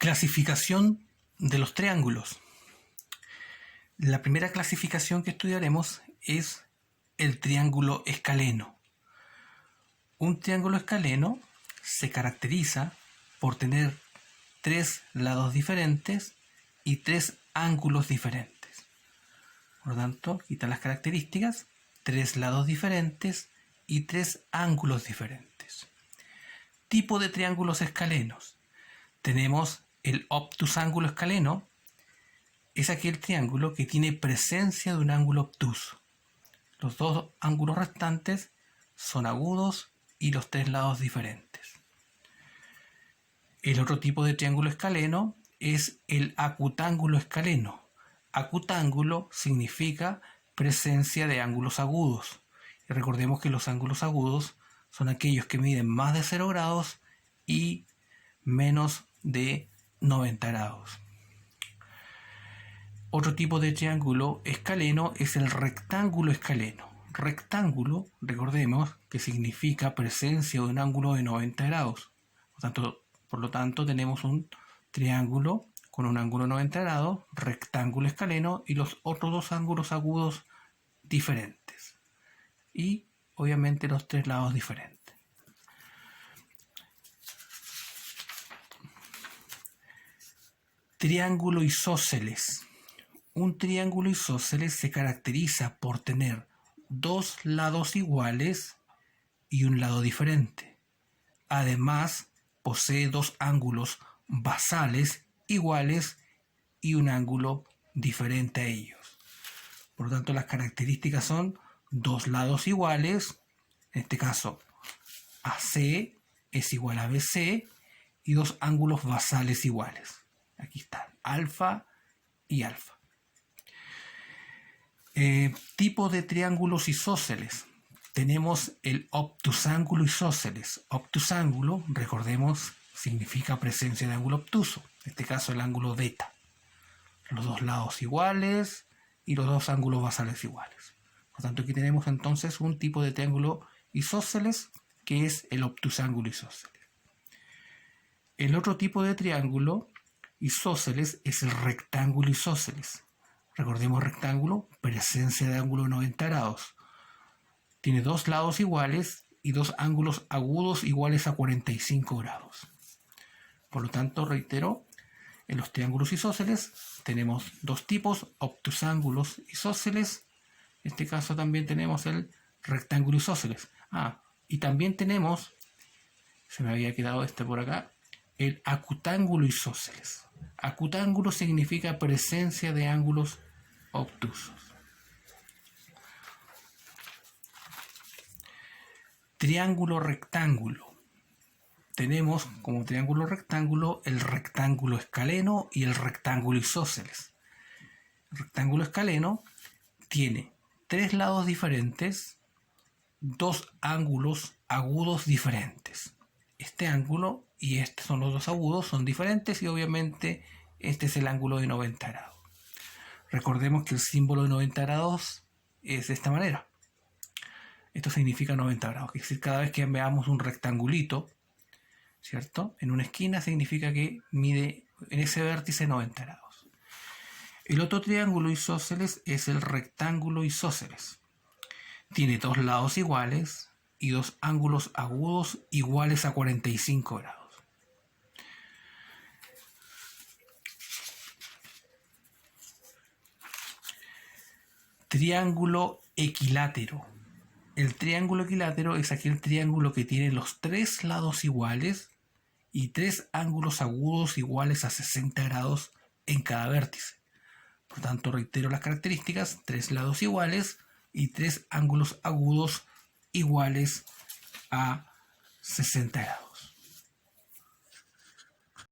Clasificación de los triángulos. La primera clasificación que estudiaremos es el triángulo escaleno. Un triángulo escaleno se caracteriza por tener 3 lados diferentes y 3 ángulos diferentes. Por lo tanto, quita las características, 3 lados diferentes y 3 ángulos diferentes. Tipo de triángulos escalenos. Tenemos el obtusángulo escaleno. Es aquel triángulo que tiene presencia de un ángulo obtuso. Los dos ángulos restantes son agudos y los 3 lados diferentes. El otro tipo de triángulo escaleno es el acutángulo escaleno. Acutángulo significa presencia de ángulos agudos. Y recordemos que los ángulos agudos son aquellos que miden más de 0 grados y menos de 90 grados. Otro tipo de triángulo escaleno es el rectángulo escaleno. Rectángulo, recordemos que significa presencia de un ángulo de 90 grados. Por lo tanto, tenemos un triángulo con un ángulo de 90 grados, rectángulo escaleno, y los otros dos ángulos agudos diferentes. Y obviamente los 3 lados diferentes. Triángulo isósceles. Un triángulo isósceles se caracteriza por tener 2 lados iguales y un lado diferente. Además, posee 2 ángulos basales iguales y un ángulo diferente a ellos. Por lo tanto, las características son 2 lados iguales, en este caso AC es igual a BC, y 2 ángulos basales iguales. Aquí están, alfa y alfa. Tipo de triángulos isósceles. Tenemos el obtusángulo isósceles. Obtusángulo, recordemos, significa presencia de ángulo obtuso. En este caso el ángulo beta. Los 2 lados iguales y los 2 ángulos basales iguales. Por lo tanto, aquí tenemos entonces un tipo de triángulo isósceles que es el obtusángulo isósceles. El otro tipo de triángulo isósceles es el rectángulo isósceles. Recordemos rectángulo, presencia de ángulo de 90 grados. Tiene 2 lados iguales y 2 ángulos agudos iguales a 45 grados. Por lo tanto, reitero, en los triángulos isósceles tenemos 2 tipos, obtusángulos isósceles. En este caso también tenemos el rectángulo isósceles. Y también tenemos, se me había quedado este por acá, el acutángulo isósceles. Acutángulo significa presencia de ángulos obtusos. Triángulo rectángulo. Tenemos como triángulo rectángulo el rectángulo escaleno y el rectángulo isósceles. El rectángulo escaleno tiene 3 lados diferentes, 2 ángulos agudos diferentes. Este ángulo y estos son los 2 agudos, son diferentes, y obviamente este es el ángulo de 90 grados. Recordemos que el símbolo de 90 grados es de esta manera. Esto significa 90 grados, es decir, cada vez que veamos un rectangulito, ¿cierto?, en una esquina significa que mide en ese vértice 90 grados. El otro triángulo isósceles es el rectángulo isósceles. Tiene 2 lados iguales y 2 ángulos agudos iguales a 45 grados. Triángulo equilátero. El triángulo equilátero es aquel triángulo que tiene los 3 lados iguales y 3 ángulos agudos iguales a 60 grados en cada vértice. Por lo tanto, reitero las características: 3 lados iguales y 3 ángulos agudos iguales a 60 grados.